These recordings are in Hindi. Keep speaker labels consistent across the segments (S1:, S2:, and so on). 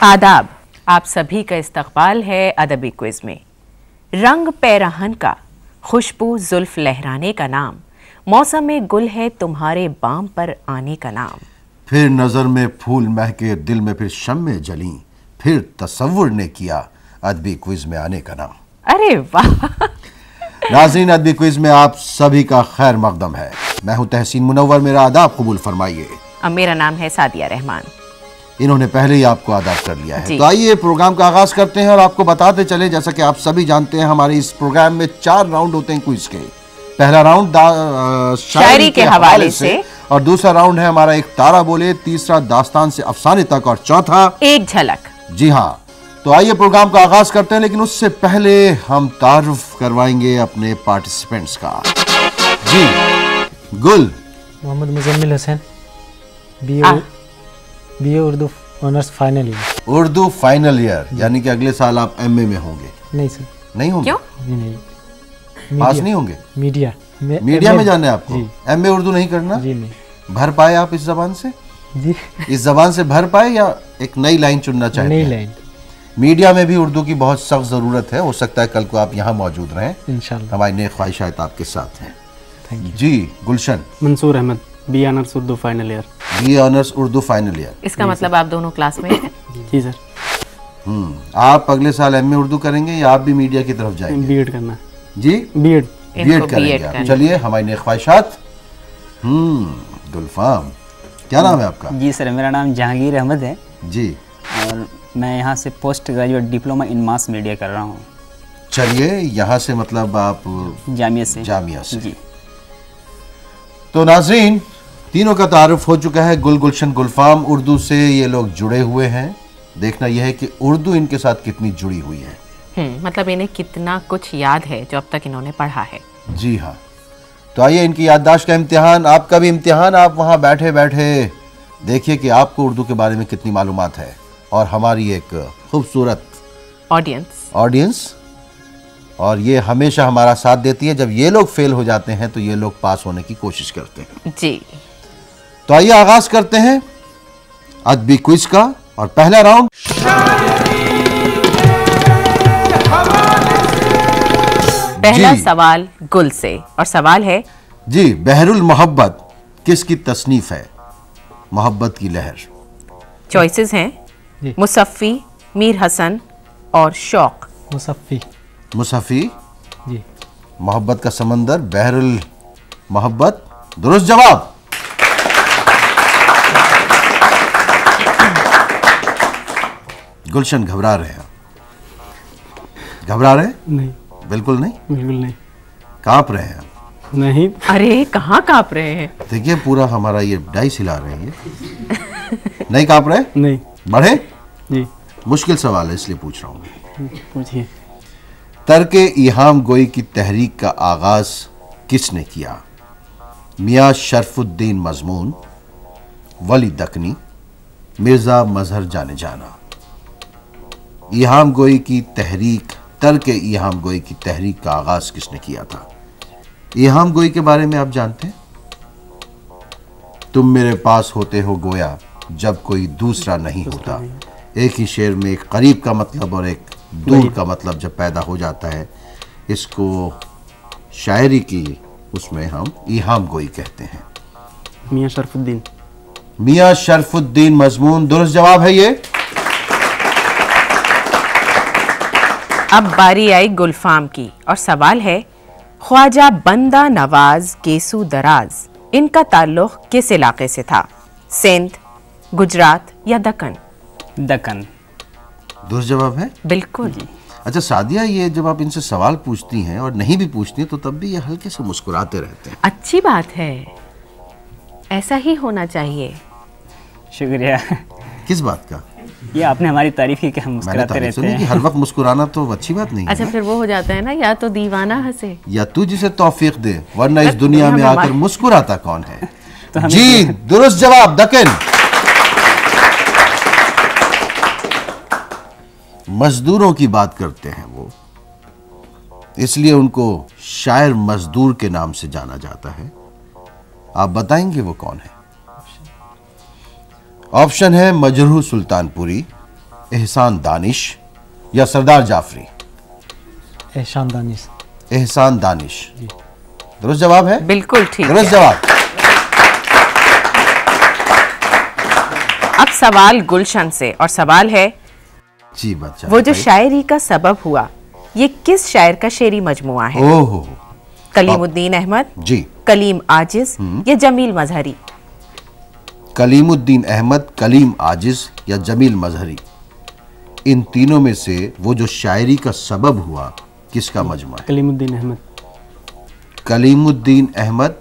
S1: आदाब, आप सभी का इस्तकबाल है अदबी क्विज में। रंग पैरहन का, खुशबू जुल्फ लहराने का नाम, मौसम में गुल है तुम्हारे बाम पर आने का नाम।
S2: फिर नजर में फूल महके, दिल में फिर शम्मे जली, फिर तसव्वुर ने किया अदबी क्विज में आने का नाम।
S1: अरे वाह।
S2: नाज़रीन, अदबी क्विज में आप सभी का खैर मकदम है। मैं हूं तहसीन मुनव्वर, मेरा आदाब कबूल फरमाइए।
S1: अब मेरा नाम है सादिया रहमान।
S2: इन्होंने पहले ही आपको आदाब कर लिया है। तो आइए प्रोग्राम का आगाज करते हैं और आपको बताते चले, जैसा कि आप सभी जानते हैं, हमारे इस प्रोग्राम में 4 राउंड होते हैं क्विज के। पहला राउंड शायरी के हवाले से, और दूसरा राउंड है हमारा एक तारा बोले, तीसरा दास्तान से अफसाने तक, और चौथा एक झलक। जी हाँ, तो आइए प्रोग्राम का आगाज करते हैं, लेकिन उससे पहले हम तारुफ करवाएंगे अपने पार्टिसिपेंट्स का। जी, Gul.
S3: Mohammad Muzammil Hussain, BA Urdu honours final year.
S2: Urdu final year, यानी कि अगले साल आप एमए में होंगे?
S3: नहीं सर।
S2: नहीं होंगे?
S3: क्यों? नहीं,
S2: पास नहीं होंगे?
S3: मीडिया
S2: में जाना है आपको? एमए उर्दू नहीं करना?
S3: जी नहीं।
S2: भर पाए आप इस जबान से?
S3: जी, इस
S2: जबान से भर पाए या एक नई लाइन चुनना चाहते हैं?
S3: नई लाइन।
S2: मीडिया में भी उर्दू की बहुत सख्त जरूरत है। हो सकता है कल को आप यहाँ मौजूद रहें इंशाल्लाह। हमारी नेक ख्वाहिशात आपके साथ हैं। जी, गुलशन।
S4: Mansoor Ahmad, B honours Urdu final year.
S2: B honours Urdu final year.
S1: इसका मतलब आप दोनों क्लास में हैं?
S4: जी सर।
S2: आप अगले साल एमए उर्दू करेंगे या आप भी मीडिया की तरफ जाएंगे?
S4: बीएड करना है।
S2: जी,
S4: बीएड
S2: करेंगे। चलिए, हमारी नेक ख्वाहिशात। गुलफाम, क्या नाम है आपका?
S5: जी सर, मेरा नाम जहांगीर अहमद है
S2: जी,
S5: और मैं यहाँ से post graduate diploma in mass media कर रहा हूँ।
S2: चलिए, यहाँ से मतलब आप
S5: जामिया से जी।
S2: तो नाज़रीन, तीनों का तारुफ हो चुका है। गुल, गुलशन, गुलफाम, उर्दू से ये लोग जुड़े हुए हैं। देखना यह है कि उर्दू इनके साथ कितनी जुड़ी हुई है।
S1: मतलब इन्हें कितना कुछ याद है जो अब तक इन्होंने पढ़ा है। जी
S2: हाँ, तो आइए इनकी याददाश्त का इम्तिहान, आपका भी इम्तिहान। आप वहाँ बैठे बैठे देखिए कि आपको उर्दू के बारे में कितनी मालूमात है, और हमारी एक खूबसूरत ऑडियंस, और ये हमेशा हमारा साथ देती है। जब ये लोग फेल हो जाते हैं तो ये लोग पास होने की कोशिश करते हैं। जी, तो आइए आगाज करते हैं अदबी क्विज का, और पहला राउंड।
S1: पहला सवाल गुल से, और सवाल है
S2: जी, बहरुल मोहब्बत किसकी तसनीफ है? मोहब्बत की लहर।
S1: चॉइसेस हैं मुसफ़ी, मीर हसन और शौक।
S2: मुसफ़ी
S3: जी।
S2: मोहब्बत का समंदर, बहरुल मोहब्बत दुरुस्त जवाब। गुलशन, घबरा रहे हैं? घबरा रहे हैं?
S4: नहीं,
S2: बिल्कुल नहीं।
S4: बिल्कुल नहीं।
S2: कांप रहे हैं?
S4: नहीं।
S1: अरे कहाँ कांप रहे हैं?
S2: देखिए, पूरा हमारा ये डाइस हिला रहे हैं। नहीं कांप रहे?
S4: नहीं।
S2: बढ़े?
S4: जी।
S2: मुश्किल सवाल है, इसलिए पूछ रहा हूँ।
S4: पूछिए।
S2: तर्के इहाम गोई की तहरीक का आगाज किसने किया? मियाँ शरफुद्दीन मजमून, वली दकनी, मिर्जा मजहर जाने जाना। इहाम गोई की तहरीक, तर्के इहाम गोई की तहरीक का आगाज किसने किया था? इहाम गोई के बारे में आप जानते हैं? तुम मेरे पास होते हो गोया जब कोई दूसरा नहीं होता। एक ही शेर में एक करीब का मतलब और एक दूर का मतलब जब पैदा हो जाता है, इसको शायरी की उसमें हम इहाम गोई कहते हैं।
S4: मियाँ शरफुद्दीन।
S2: मियाँ शरफुद्दीन मजमून दुरुस्त जवाब है ये।
S1: अब बारी आई गुलफाम की, और सवाल है ख्वाजा बंदा नवाज केसू दराज, इनका ताल्लुक किस इलाके से था? सिंध, गुजरात या दक्कन?
S5: दक्कन।
S2: दुरुस्त जवाब है
S1: बिल्कुल।
S2: अच्छा सादिया, ये जब आप इनसे सवाल पूछती हैं और नहीं भी पूछती हैं तो तब भी ये हल्के से मुस्कुराते रहते हैं।
S1: अच्छी बात है, ऐसा ही होना चाहिए।
S5: शुक्रिया।
S2: किस बात का?
S5: ये आपने हमारी तारीफ की कि हम मुस्कुराते रहते हैं।
S2: कि हर वक्त मुस्कुराना तो अच्छी बात नहीं है।
S1: अच्छा, फिर वो हो जाता है ना, या तो दीवाना हंसे या
S2: तू जिसे तौफीक दे, वरना इस दुनिया में आकर मुस्कुराता कौन है? जी, दुरुस्त जवाब, दक्कन। मजदूरों की बात करते हैं वो, इसलिए उनको शायर मजदूर के नाम से जाना जाता है। आप बताएंगे वो कौन है? ऑप्शन है मजरूह सुल्तानपुरी, एहसान दानिश या सरदार जाफरी?
S3: एहसान दानिश।
S2: एहसान दानिश दुरुस्त जवाब है?
S1: बिल्कुल ठीक
S2: दुरुस्त
S1: है।
S2: जवाब।
S1: अब सवाल गुलशन से, और सवाल है
S2: जी बच्चा,
S1: वो जो शायरी का सबब हुआ ये किस शायर का शेरी मजमुआ है?
S2: ओहो,
S1: कलीमुद्दीन अहमद,
S2: जी,
S1: कलीम आजिज या जमील मजहरी?
S2: कलीमुद्दीन अहमद, कलीम आजिज या जमील मजहरी, इन तीनों में से वो जो शायरी का सबब हुआ किसका मजमुआ है?
S4: कलीमुद्दीन अहमद।
S2: कलीमुद्दीन अहमद।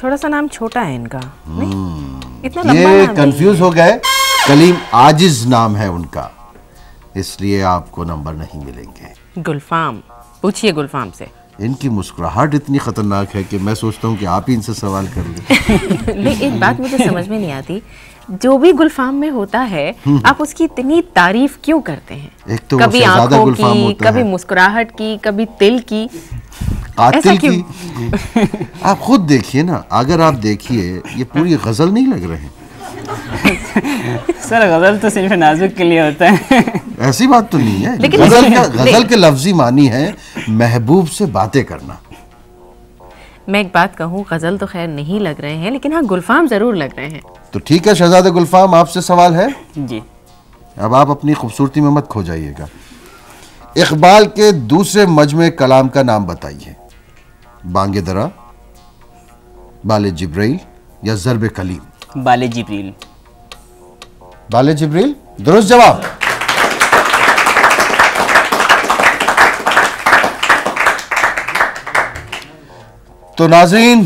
S1: थोड़ा सा नाम छोटा है इनका, इतना लंबा
S2: ये
S1: नाम
S2: कंफ्यूज हो गए, कलीम आजिज नाम है उनका, इसलिए आपको नंबर नहीं मिलेंगे।
S1: नहीं। गुलफाम, पूछिए गुलफाम से।
S2: इनकी मुस्कुराहट इतनी खतरनाक है कि मैं सोचता हूँ कि आप ही इनसे सवाल कर लें।
S1: लेकिन एक बात मुझे समझ में नहीं आती, जो भी गुलफाम में होता है आप उसकी इतनी तारीफ क्यों करते हैं?
S2: एक तो वो
S1: कभी
S2: शहजादा
S1: आंखों
S2: गुलफाम
S1: की,
S2: होता
S1: कभी
S2: है,
S1: मुस्कुराहट की, कभी तिल की,
S2: कातिल
S1: ऐसा
S2: की। आप खुद देखिए ना, अगर आप देखिए ये पूरी गजल नहीं लग रहे हैं।
S5: सर गज़ल तो सिर्फ नाजुक के लिए होता है।
S2: ऐसी बात तो नहीं है।
S1: लेकिन
S2: गजल के लफ्जी मानी है महबूब से बातें करना।
S1: मैं एक बात कहूँ, गजल तो खैर नहीं लग रहे हैं, लेकिन हाँ गुलफाम जरूर लग रहे हैं।
S2: तो ठीक है शहजादा गुलफाम, आपसे सवाल है।
S5: जी।
S2: अब आप अपनी खूबसूरती में मत खो जाइएगा। इकबाल के दूसरे मजमे कलाम का नाम बताइए। बांगे दरा, बाले जिब्रील या ज़र्ब कलीम?
S5: बाले जिब्रील।
S2: बाले जिब्रील दुरुस्त जवाब। तो नाज़रीन,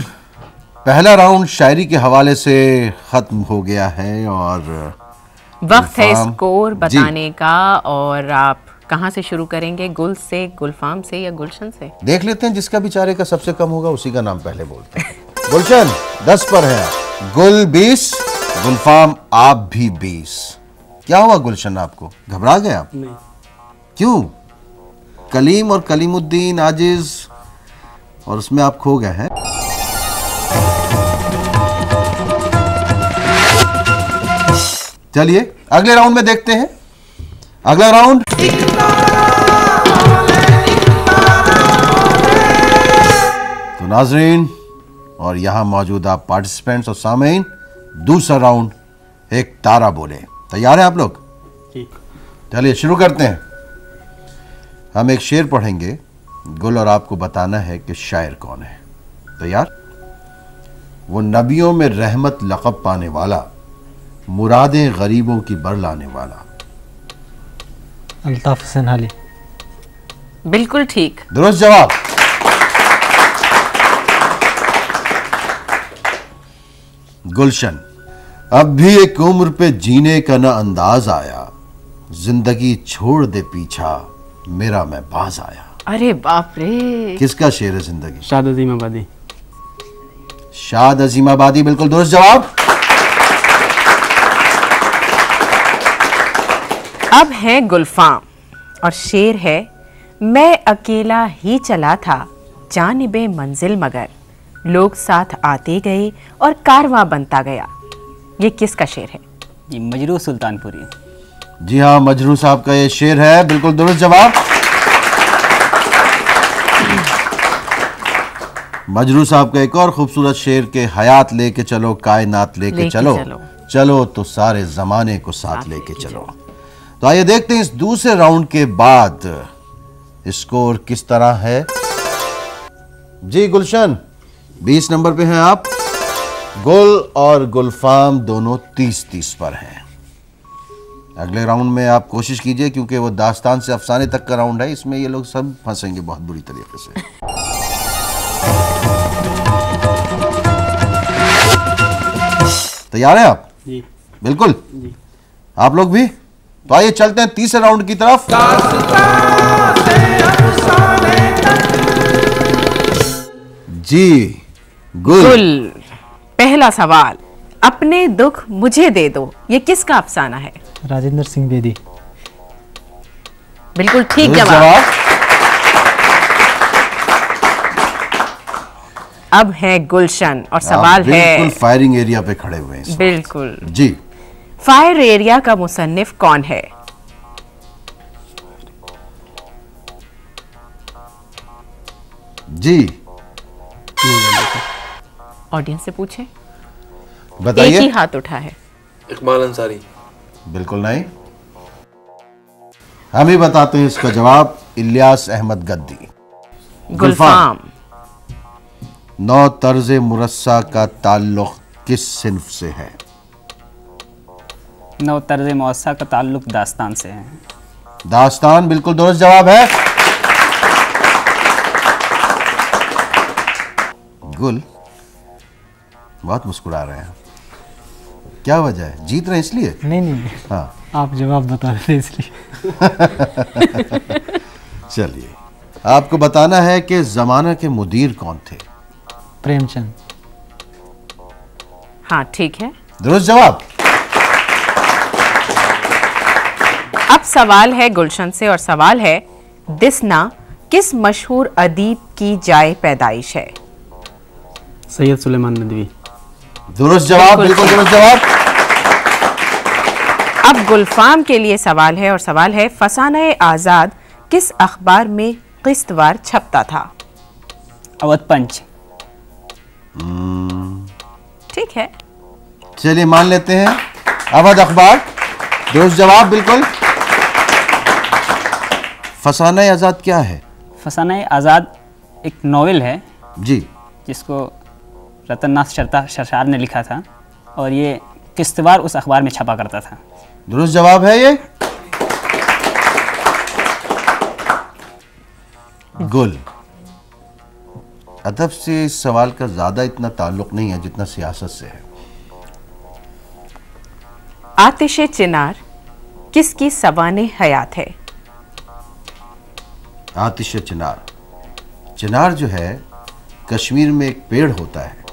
S2: पहला राउंड शायरी के हवाले से खत्म हो गया है और
S1: वक्त है
S2: गुलफाम,
S1: स्कोर
S2: जी।
S1: बताने का। और आप कहाँ से शुरू करेंगे, गुल से, गुलफाम से या गुलशन से?
S2: देख लेते हैं, जिसका बेचारे का सबसे कम होगा उसी का नाम पहले बोलते हैं। गुलशन 10 पर है, गुल 20, गुलफाम आप भी 20। क्या हुआ गुलशन, आपको घबरा गए आप?
S4: नहीं।
S2: क्यों? कलीम और कलीमुद्दीन आजिज, और उसमें आप खो गए हैं। चलिए अगले राउंड में देखते हैं। अगला राउंड तो नाजरीन और यहां मौजूद आप पार्टिसिपेंट्स और सामीन, दूसरा राउंड एक तारा बोले। तैयार हैं आप लोग?
S4: ठीक।
S2: चलिए शुरू करते हैं। हम एक शेर पढ़ेंगे, गुल और आपको बताना है कि शायर कौन है। तैयार? वो नबियों में रहमत लक़ब पाने वाला, मुरादें गरीबों की बर लाने वाला।
S3: अल्ताफ हुसैन हाली।
S1: बिल्कुल ठीक।
S2: दुरुस्त जवाब। गुलशन, अब भी एक उम्र पे जीने का ना अंदाज आया, जिंदगी छोड़ दे पीछा मेरा मैं बाज आया।
S1: अरे बाप रे,
S2: किसका शेर है जिंदगी?
S4: शाद अजीम आबादी।
S2: शाद अजीम आबादी, बिल्कुल दुरुस्त जवाब।
S1: अब है गुलफाम और शेर है, मैं अकेला ही चला था जानिबे मंजिल, मगर लोग साथ आते गए और कारवां बनता गया। ये किसका शेर है?
S5: जी, मजरू सुल्तानपुरी।
S2: जी हाँ, मजरू साहब का ये शेर है, बिल्कुल दुरुस्त जवाब। मजरू साहब का एक और खूबसूरत शेर के, हयात लेके चलो कायनात लेके चलो, चलो तो सारे जमाने को साथ लेके चलो। तो आइए देखते हैं इस दूसरे राउंड के बाद स्कोर किस तरह है। जी गुलशन 20 नंबर पे हैं आप, गुल और गुलफाम दोनों 30-30 पर हैं। अगले राउंड में आप कोशिश कीजिए, क्योंकि वो दास्तान से अफसाने तक का राउंड है, इसमें ये लोग सब फंसेंगे बहुत बुरी तरीके से। तैयार हैं आप?
S4: जी।
S2: बिल्कुल
S4: जी।
S2: आप लोग भी? तो आइए चलते हैं तीसरे राउंड की तरफ। जी गुल,
S1: पहला सवाल, अपने दुख मुझे दे दो, ये किसका अफसाना है?
S3: राजेंद्र सिंह बेदी।
S1: बिल्कुल ठीक
S2: दुरुस्त
S1: जवाब। अब है गुलशन और सवाल
S2: आप बिल्कुल
S1: है,
S2: फायरिंग एरिया पे खड़े हुए हैं।
S1: बिल्कुल
S2: जी,
S1: फायर एरिया का मुसन्निफ कौन है?
S2: जी
S1: ऑडियंस से पूछें।
S2: बताइए।
S1: एक ही हाथ उठा है।
S6: इकबाल अंसारी।
S2: बिल्कुल नहीं, हम ही बताते हैं इसका जवाब। इलियास अहमद गद्दी।
S1: गुलफाम।
S2: नौ तर्ज मुरस्सा का ताल्लुक किस सिन्फ से है?
S5: नौ तर्ज मुअस्सा का ताल्लुक दास्तान से है।
S2: दास्तान बिल्कुल दुरुस्त जवाब है। गुल बहुत मुस्कुरा रहे हैं, क्या वजह है? जीत रहे हैं इसलिए?
S3: नहीं नहीं,
S2: हाँ
S3: आप जवाब बता रहे थे इसलिए।
S2: चलिए, आपको बताना है कि जमाना के मुदीर कौन थे?
S3: प्रेमचंद।
S1: हाँ ठीक है,
S2: दुरुस्त जवाब।
S1: अब सवाल है गुलशन से और सवाल है दिसना किस मशहूर अदीब की जाए पैदाइश है?
S4: सैयद सुलेमान नदवी।
S2: दुरुस्त जवाब, बिल्कुल दुरुस्त जवाब।
S1: अब गुलफाम के लिए सवाल है और सवाल है फसाना आजाद किस अखबार में किस्तवार छपता था?
S5: अवध पंच।
S1: ठीक है,
S2: चलिए मान लेते हैं अवध अखबार। दुरुस्त जवाब बिल्कुल। फसाना आजाद क्या है?
S5: फसाना आज़ाद एक नॉवेल है
S2: जी,
S5: जिसको रतन नाथ शरशार ने लिखा था और ये किस्तवार उस अखबार में छपा करता था।
S2: दुरुस्त जवाब है ये। गुल, अदब से इस सवाल का ज्यादा इतना ताल्लुक नहीं है जितना सियासत से है।
S1: आतिशे चिनार किसकी सवाने हयात है?
S2: आतिश चिनार, चिनार जो है कश्मीर में एक पेड़ होता है,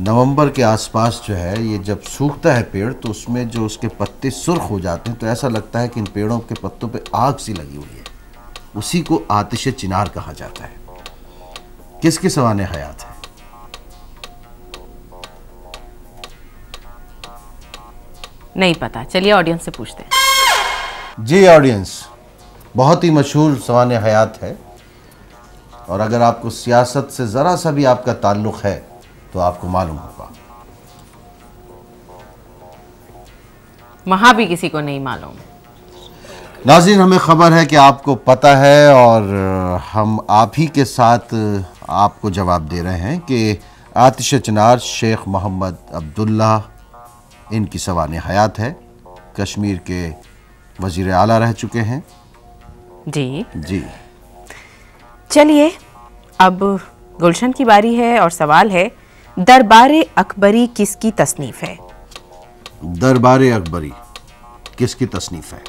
S2: नवंबर के आसपास जो है ये जब सूखता है पेड़ तो उसमें जो उसके पत्ते सुर्ख हो जाते हैं तो ऐसा लगता है कि इन पेड़ों के पत्तों पे आग सी लगी हुई है, उसी को आतिश चिनार कहा जाता है। किसके सवाने हयात है?
S1: नहीं पता, चलिए ऑडियंस से पूछते हैं।
S2: जी ऑडियंस, बहुत ही मशहूर सवाने हयात है और अगर आपको सियासत से ज़रा सा भी आपका ताल्लुक़ है तो आपको मालूम होगा।
S1: वहां भी किसी को नहीं मालूम।
S2: नाज़रीन, हमें ख़बर है कि आपको पता है और हम आप ही के साथ आपको जवाब दे रहे हैं कि आतिश चिनार शेख मोहम्मद अब्दुल्ला इनकी सवाने हयात है। कश्मीर के वज़ीर आला रह चुके हैं।
S1: जी
S2: जी,
S1: चलिए अब गुलशन की बारी है और सवाल है दरबारे अकबरी किसकी तसनीफ है?
S2: दरबारे अकबरी किसकी तसनीफ है?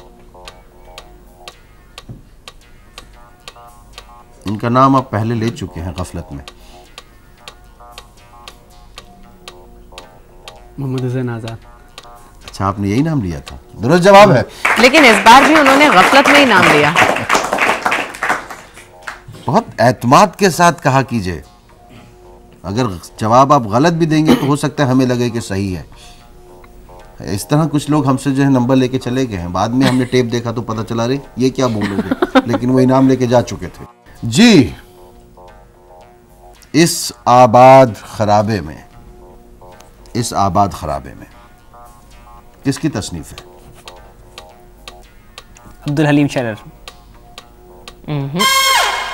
S2: इनका नाम आप पहले ले चुके हैं गफलत में।
S4: मोहम्मद हुसैन आज़ाद।
S2: अच्छा, आपने यही नाम लिया था। दुरुस्त जवाब है।
S1: लेकिन इस बार भी उन्होंने गफलत में ही नाम लिया।
S2: बहुत एतमाद के साथ कहा कीजिए, अगर जवाब आप गलत भी देंगे तो हो सकता है हमें लगे कि सही है। इस तरह कुछ लोग हमसे जो है नंबर लेके चले गए हैं, बाद में हमने टेप देखा तो पता चला रे ये क्या बोलोगे, लेकिन वो इनाम लेके जा चुके थे। जी, इस आबाद खराबे में किसकी तसनीफ है?
S5: अब्दुल हलीम शरर।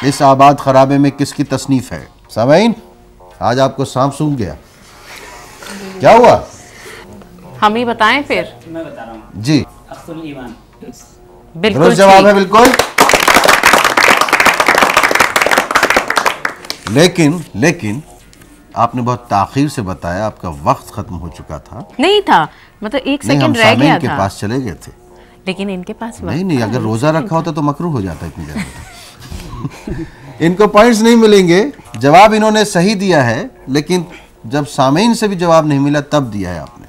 S2: इस आबाद खराबे में किसकी तसनीफ है? सामीन, आज आपको सांप सूंघ गया, क्या हुआ?
S1: हम ही बताएं फिर।
S5: मैं बता रहा हूँ
S2: जी,
S5: अख्तुल ईमान।
S1: बिल्कुल
S2: दुरुस्त जवाब है
S1: ठीक।
S2: बिल्कुल। लेकिन आपने बहुत ताखीर से बताया, आपका वक्त खत्म हो चुका था।
S1: नहीं था, मतलब एक
S2: नहीं, हम
S1: सेकंड रह गया
S2: सामीन के
S1: था।
S2: पास चले गए थे।
S1: लेकिन इनके पास
S2: नहीं, अगर रोजा रखा होता तो मकरूह हो जाता इतनी देर। इनको पॉइंट्स नहीं मिलेंगे, जवाब इन्होंने सही दिया है, लेकिन जब सामीन से भी जवाब नहीं मिला तब दिया है आपने,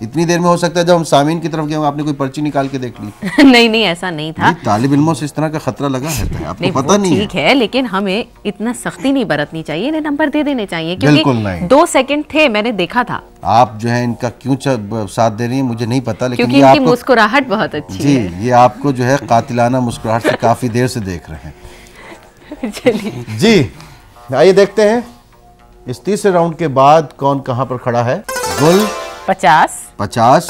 S2: इतनी देर में हो सकता है जब हम सामीन की तरफ गए हों, आपने कोई पर्ची निकाल के देख ली।
S1: नहीं नहीं, ऐसा नहीं था।
S2: तालिब इल्मों से इस तरह का खतरा लगा रहता है, आपको पता नहीं है।
S1: ठीक है, लेकिन हमें इतना सख्ती नहीं बरतनी चाहिए, इन्हें नंबर दे देने चाहिए,
S2: बिल्कुल
S1: क्योंकि
S2: नहीं।
S1: 2 सेकंड थे, मैंने देखा था।
S2: आप जो है इनका क्यों साथ दे रही हैं मुझे नहीं पता, लेकिन
S1: क्योंकि
S2: ये
S1: इनकी
S2: आपको
S1: मुस्कुराहट बहुत अच्छी
S2: जी,
S1: है।
S2: ये आपको जो है कातिलाना मुस्कुराहट से काफी देर से देख रहे हैं।
S1: चलिए
S2: जी आइए देखते हैं इस तीसरे राउंड के बाद कौन कहां पर खड़ा है। गुल
S1: 50,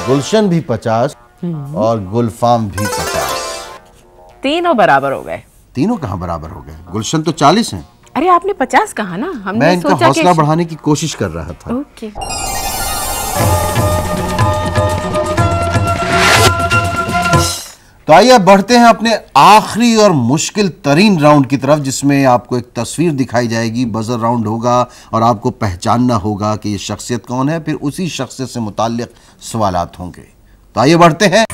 S2: गुलशन भी 50 और गुलफाम भी 50।
S1: तीनों बराबर हो गए।
S2: तीनों कहां बराबर हो गए? गुलशन तो 40 हैं।
S1: अरे आपने 50 कहा ना, हमने
S2: मैं इनका
S1: सोचा
S2: हौसला बढ़ाने की कोशिश कर रहा था।
S1: ओके।
S2: तो आइए अब बढ़ते हैं अपने आखिरी और मुश्किल तरीन राउंड की तरफ, जिसमें आपको एक तस्वीर दिखाई जाएगी, बजर राउंड होगा और आपको पहचानना होगा कि ये शख्सियत कौन है, फिर उसी शख्सियत से मुताल्लिक सवालात होंगे। तो आइए बढ़ते हैं।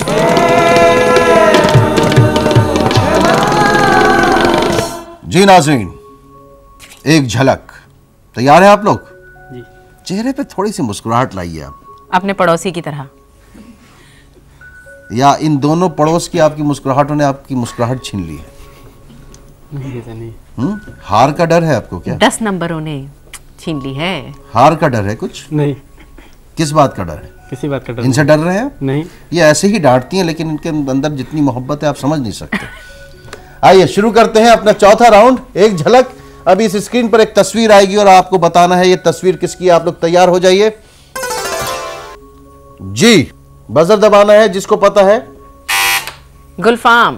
S2: जी नाज़रीन, एक झलक, तैयार हैं आप लोग?
S4: जी।
S2: चेहरे पे थोड़ी सी मुस्कुराहट लाइए आप,
S1: अपने पड़ोसी की तरह।
S2: या इन दोनों पड़ोस की आपकी मुस्कुराहटों ने आपकी मुस्कुराहट छीन ली है?
S4: नहीं ऐसा नहीं।
S2: हार का डर है आपको क्या?
S1: 10 नंबरों ने छीन ली है।
S2: हार का डर है कुछ?
S4: नहीं,
S2: किस बात का डर है?
S4: किसी बात का डर
S2: इनसे डर रहे हैं आप?
S4: नहीं।
S2: ये ऐसे ही डांटती हैं, लेकिन इनके अंदर जितनी मोहब्बत है आप समझ नहीं सकते। आइए शुरू करते हैं अपना चौथा राउंड, एक झलक। अभी इस स्क्रीन पर एक तस्वीर आएगी और आपको बताना है ये तस्वीर किसकी है। आप लोग तैयार हो जाइए। जी, बजर दबाना है जिसको पता है।
S1: गुलफाम।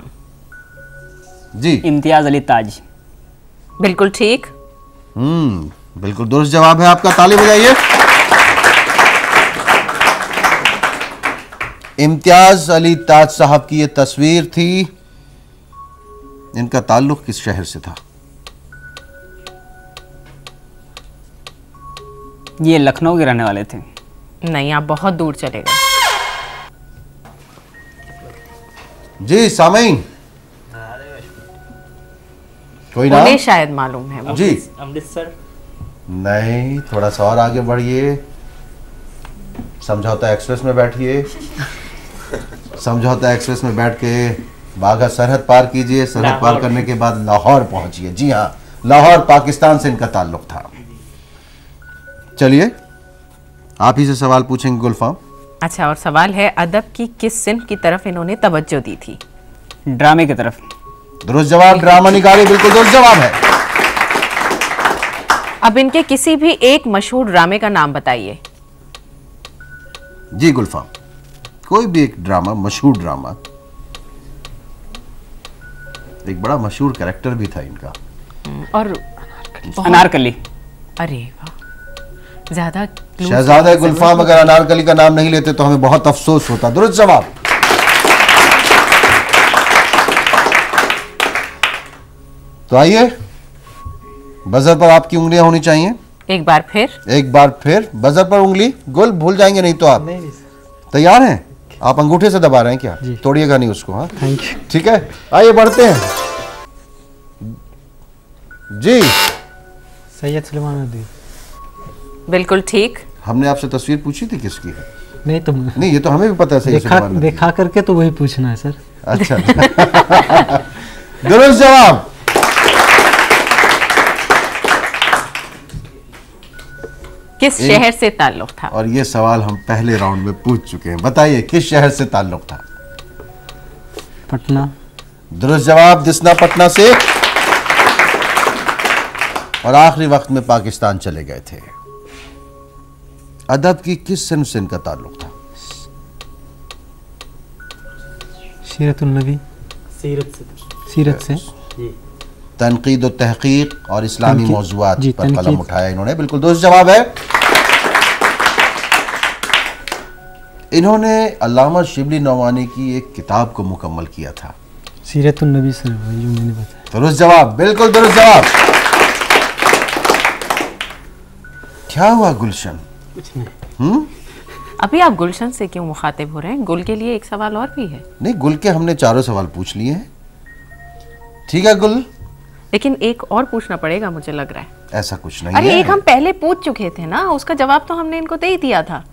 S2: जी,
S5: इम्तियाज अली ताज।
S1: बिल्कुल ठीक।
S2: बिल्कुल दुरुस्त जवाब है आपका, ताली बजाइए। इम्तियाज अली ताज साहब की ये तस्वीर थी। इनका ताल्लुक किस शहर से था?
S5: ये लखनऊ के रहने वाले थे।
S1: नहीं, आप बहुत दूर चले गए।
S2: जी सामीन, कोई नाम?
S1: उन्हें शायद मालूम है वो।
S2: जी
S4: अमृतसर।
S2: नहीं, थोड़ा सा और आगे बढ़िए। समझौता एक्सप्रेस में बैठिए। समझौता एक्सप्रेस में बैठ के बाघा सरहद पार कीजिए। सरहद पार करने के बाद लाहौर पहुंचिए। जी हाँ, लाहौर पाकिस्तान से इनका ताल्लुक था। चलिए आप ही से सवाल पूछेंगे गुलफाम।
S1: अच्छा, और सवाल है, अदब की किस सिन्फ की तरफ इन्होंने तवज्जो दी थी?
S5: ड्रामे की तरफ।
S2: दुरुस्त जवाब, ड्रामा निगारी, बिल्कुल दुरुस्त जवाब है।
S1: अब इनके किसी भी एक मशहूर ड्रामे का नाम बताइए।
S2: जी गुलफाम, कोई भी एक ड्रामा, मशहूर ड्रामा। एक बड़ा मशहूर कैरेक्टर भी था इनका।
S1: और
S5: अनारकली।
S1: अरे वाह, ज्यादा
S2: शहजादा गुलफाम अगर अनारकली का नाम नहीं लेते तो हमें बहुत अफसोस होता। दुरुस्त जवाब। तो आइए, बजर पर आपकी उंगलियां होनी चाहिए।
S1: एक बार फिर
S2: बजर पर उंगली। गुल भूल जाएंगे नहीं तो आप।
S3: नहीं
S2: तैयार हैं? आप अंगूठे से दबा रहे हैं क्या? तोड़िएगा नहीं उसको। हाँ
S3: थैंक यू।
S2: ठीक है, आइए बढ़ते हैं। जी,
S3: सैयद सुलेमान नदवी।
S1: बिल्कुल ठीक।
S2: हमने आपसे तस्वीर पूछी थी किसकी है?
S3: नहीं तो
S2: नहीं, ये तो हमें भी पता है। सही
S3: देखा करके तो वही पूछना है सर।
S2: अच्छा। दुरुस्त जवाब।
S1: किस शहर से ताल्लुक था?
S2: और ये सवाल हम पहले राउंड में पूछ चुके हैं। बताइए किस शहर से ताल्लुक था?
S3: पटना।
S2: दुरुस्त जवाब, दिसना पटना से। और आखिरी वक्त में पाकिस्तान चले गए थे। अदब की किस सिन्फ से इनका ताल्लुक था?
S3: सीरतुन नबी। सीरत से।
S2: तनकीद और तहकीक और इस्लामी मौज़ूआत
S3: जी,
S2: पर कलम उठाया इन्होंने। बिल्कुल दुरुस्त जवाब है। इन्होंने अल्लामा शिबली नौमानी की एक किताब को मुकम्मल किया था।
S3: सीरतुन नबी सर, वही जो मैंने बताया।
S2: दुरुस्त जवाब, बिल्कुल दुरुस्त जवाब। क्या हुआ गुलशन?
S4: कुछ नहीं।
S1: अभी आप गुलशन से क्यों मुखातिब हो रहे हैं? गुल के लिए एक सवाल और भी है।
S2: नहीं, गुल के हमने चारों सवाल पूछ लिए हैं। ठीक है गुल,
S1: लेकिन एक और पूछना पड़ेगा मुझे लग रहा है।
S2: ऐसा कुछ नहीं
S1: अरे
S2: है।
S1: एक हम पहले पूछ चुके थे ना, उसका जवाब तो हमने इनको दे ही दिया था।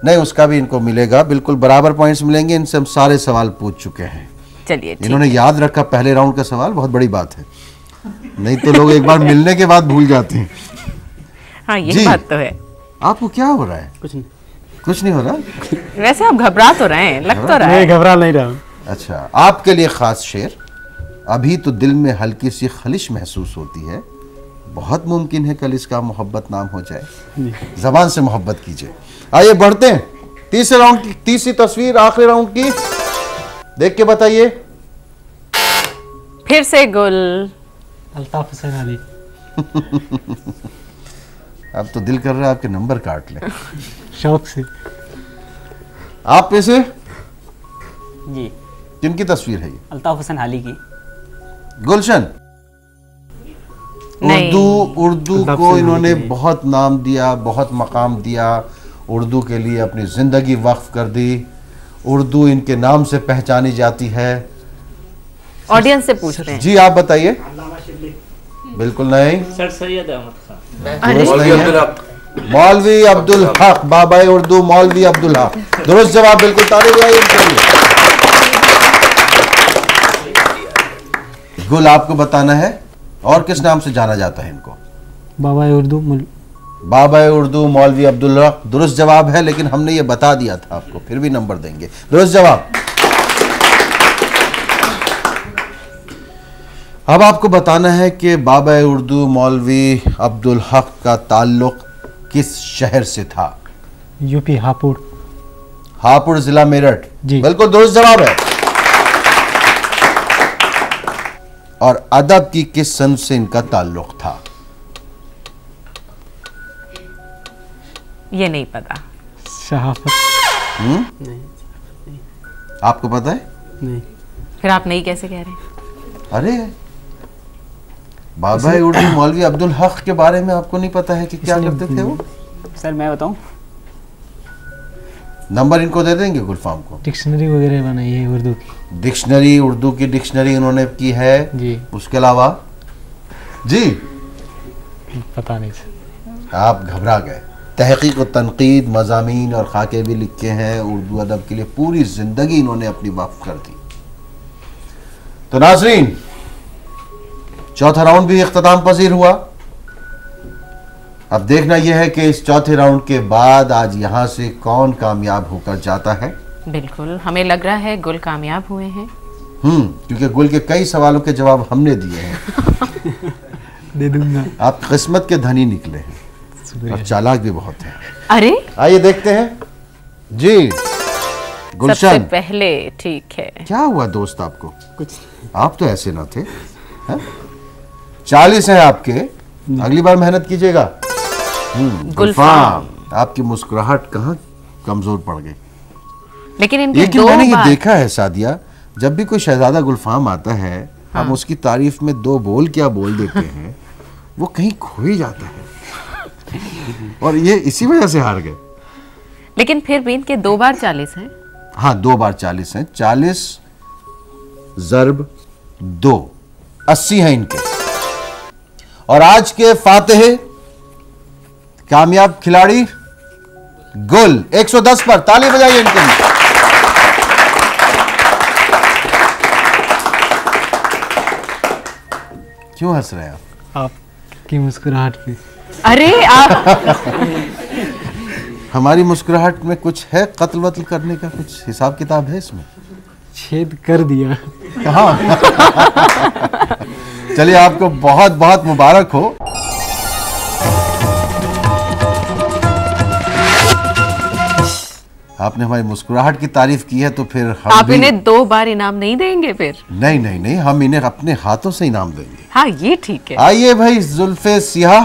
S2: नहीं, उसका भी इनको मिलेगा, बिल्कुल बराबर पॉइंट्स मिलेंगे। इनसे हम सारे सवाल पूछ चुके हैं।
S1: चलिए
S2: इन्होंने याद रखा पहले राउंड का सवाल, बहुत बड़ी बात है, नहीं तो लोग एक बार मिलने के बाद भूल जाते हैं।
S1: हाँ, ये बात तो है।
S2: आपको क्या हो रहा है? कुछ नहीं हो रहा।
S1: वैसे आप घबरा तो रहे हैं, लग तो रहा है।
S3: घबरा नहीं रहा।
S2: अच्छा, आपके लिए खास शेर। अभी तो दिल में हल्की सी खलिश महसूस होती है, बहुत मुमकिन है कल इसका मोहब्बत नाम हो जाए। जबान से मोहब्बत कीजिए। आइए बढ़ते हैं तीसरे राउंड की, तीसरी तस्वीर आखिरी राउंड की, देख के बताइए।
S1: फिर से गुल।
S3: अल्ताफ हुसैन अली।
S2: अब तो दिल कर रहा है आपके नंबर काट ले।
S3: शौक से।
S2: आप में से
S5: जी,
S2: किनकी तस्वीर है ये?
S5: अल्ताफ हुसैन हाली की।
S2: गुलशन।
S1: नहीं।
S2: उर्दू को इन्होंने बहुत नाम दिया, बहुत मकाम दिया, उर्दू के लिए अपनी जिंदगी वक्फ कर दी। उर्दू इनके नाम से पहचानी जाती है।
S1: ऑडियंस से पूछते हैं।
S2: जी आप बताइए। बिल्कुल नहीं।
S4: सर सैयद अहमद खान।
S1: अरे
S2: मौलवी अब्दुल हक, बाबा उर्दू मौलवी अब्दुल हक, दुरुस्त जवाब। बिल्कुल, ताली बजाइए इनके लिए। गुल, आपको बताना है और किस नाम से जाना जाता है इनको?
S3: बाबा उर्दू
S2: बाबा उर्दू मौलवी अब्दुल हक, दुरुस्त जवाब है, लेकिन हमने ये बता दिया था आपको, फिर भी नंबर देंगे। दुरुस्त जवाब। अब आपको बताना है कि बाबा उर्दू मौलवी अब्दुल हक का ताल्लुक किस शहर से था?
S3: यूपी हापुड़।
S2: हापुड़ जिला मेरठ।
S3: जी।
S2: बिल्कुल दुरुस्त जवाब है। और अदब की किस सन से इनका ताल्लुक था?
S1: ये नहीं पता।
S3: शहाफत।
S2: आपको पता है?
S3: नहीं।
S1: फिर आप नहीं कैसे कह रहे हैं?
S2: अरे बाबा उर्दू मौलवी अब्दुल हक के बारे में आपको नहीं पता है कि क्या करते थे वो?
S5: सर मैं बताऊं?
S2: नंबर इनको दे देंगे गुलफाम को।
S3: डिक्शनरी वगैरह बनाई है उर्दू की।
S2: डिक्शनरी, उर्दू की डिक्शनरी उन्होंने की है
S3: जी।
S2: उसके अलावा जी
S3: पता नहीं सर।
S2: आप घबरा गए। तहकीक व तनकीद, मज़ामीन और खाके भी लिखे हैं। उर्दू अदब के लिए पूरी जिंदगी इन्होंने अपनी वक्फ कर दी। तो नाज़रीन, चौथा राउंड भी इख्तिताम पजीर हुआ। अब देखना यह है कि इस चौथे राउंड के बाद आज यहां से कौन कामयाब होकर जाता है।
S1: बिल्कुल, हमें लग रहा है गुल कामयाब हुए हैं।
S2: क्योंकि गुल के कई सवालों के जवाब हमने दिए हैं।
S3: दे दूंगा।
S2: आप किस्मत के धनी निकले हैं और चालाक भी बहुत हैं।
S1: अरे
S2: आइए देखते हैं जी।
S1: सबसे
S2: गुलशन,
S1: पहले ठीक है।
S2: क्या हुआ दोस्त आपको? कुछ आप तो ऐसे ना थे। हैं? 40 है आपके, अगली बार मेहनत कीजिएगा। गुलफाम, आपकी मुस्कुराहट कहाँ कमजोर पड़ गई?
S1: लेकिन इनके
S2: लेकिन
S1: दो
S2: मैंने ये
S1: बार
S2: देखा है सादिया, जब भी कोई शहजादा गुलफाम आता है, हम उसकी तारीफ में दो बोल क्या बोल देते हैं, वो कहीं खो ही जाता है। और ये इसी वजह से हार गए।
S1: लेकिन फिर भी इनके 2 बार 40 हैं।
S2: हाँ, 2 बार 40 हैं। 40 ज़र्ब 2, 80 हैं इनके। और आज के फातेह कामयाब खिलाड़ी गुल, 110 पर। ताली बजाइए इनके लिए। क्यों हंस रहे हैं आप?
S3: आपकी मुस्कुराहट पे।
S1: अरे आप
S2: हमारी मुस्कुराहट में कुछ है? कत्ल वत्ल करने का कुछ हिसाब किताब है इसमें?
S3: छेद कर दिया।
S2: हाँ। चलिए, आपको बहुत बहुत मुबारक हो। आपने हमारी मुस्कुराहट की तारीफ की है, तो फिर हम
S1: आप
S2: भी...
S1: इन्हें 2 बार इनाम नहीं देंगे फिर?
S2: नहीं नहीं नहीं, हम इन्हें अपने हाथों से इनाम देंगे।
S1: हाँ, ये ठीक है।
S2: आइए भाई, जुल्फे सियाह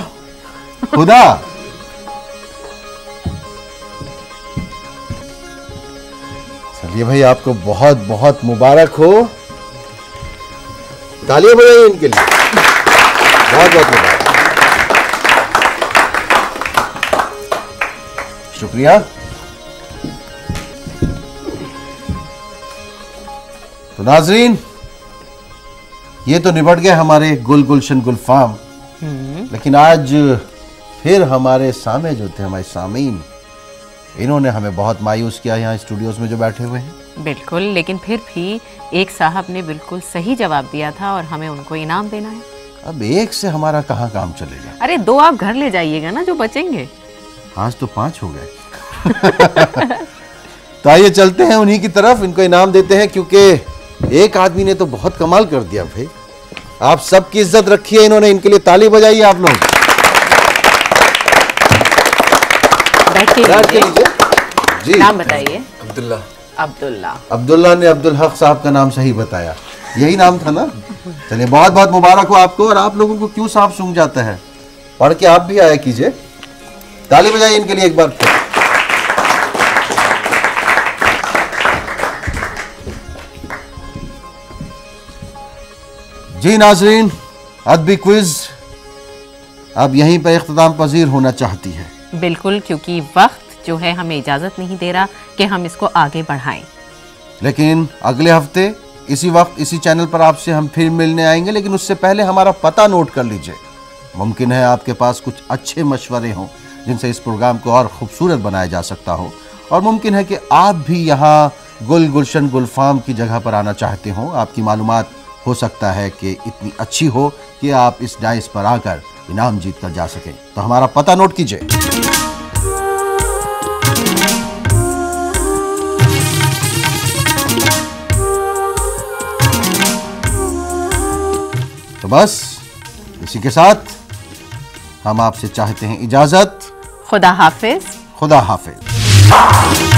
S2: खुदा। चलिए भाई, आपको बहुत बहुत मुबारक हो। तालियां बजाइए इनके लिए। बहुत बहुत मुबारक। शुक्रिया। तो नाजरीन, ये तो निपट गए हमारे गुल गुलशन गुलफाम। लेकिन आज फिर हमारे सामे जो थे, हमारे सामीन, इन्होंने हमें बहुत मायूस किया यहाँ स्टूडियोज में जो बैठे हुए हैं।
S1: बिल्कुल, लेकिन फिर भी एक साहब ने बिल्कुल सही जवाब दिया था और हमें उनको इनाम देना है।
S2: अब एक से हमारा कहाँ काम चलेगा?
S1: अरे 2 आप घर ले जाइएगा ना जो बचेंगे।
S2: आज तो 5 हो गए। तो आइए चलते हैं उन्हीं की तरफ, इनको इनाम देते हैं, क्योंकि एक आदमी ने तो बहुत कमाल कर दिया भाई। आप सबकी इज्जत रखी है इन्होंने, इनके लिए ताली बजाइए आप लोग।
S1: बैठ के लीजिए।
S2: जी
S1: नाम बताइए।
S2: अब्दुल्ला।
S1: अब्दुल्ला।
S2: अब्दुल्ला ने अब्दुल हक साहब का नाम सही बताया, यही नाम था ना? चलिए बहुत बहुत मुबारक हो आपको। और आप लोगों को क्यों सांप सूंघ जाता है, पढ़ के आप भी आया कीजिए। ताली बजाइए इनके लिए एक बार फिर। जी नाजरीन, अदबी क्विज अब यहीं पर इख्तिताम पजीर होना चाहती है।
S1: बिल्कुल, क्योंकि वक्त जो है हमें इजाजत नहीं दे रहा कि हम इसको आगे बढ़ाएं।
S2: लेकिन अगले हफ्ते इसी वक्त इसी चैनल पर आपसे हम फिर मिलने आएंगे। लेकिन उससे पहले हमारा पता नोट कर लीजिए। मुमकिन है आपके पास कुछ अच्छे मशवरे हों जिनसे इस प्रोग्राम को और खूबसूरत बनाया जा सकता हो, और मुमकिन है कि आप भी यहाँ गुल गुलशन गुल फार्म की जगह पर आना चाहते हो। आपकी मालूमात हो सकता है कि इतनी अच्छी हो कि आप इस डाइस पर आकर इनाम जीत कर जा सकें। तो हमारा पता नोट कीजिए। तो बस इसी के साथ हम आपसे चाहते हैं इजाजत।
S1: खुदा हाफिज।
S2: खुदा हाफिज।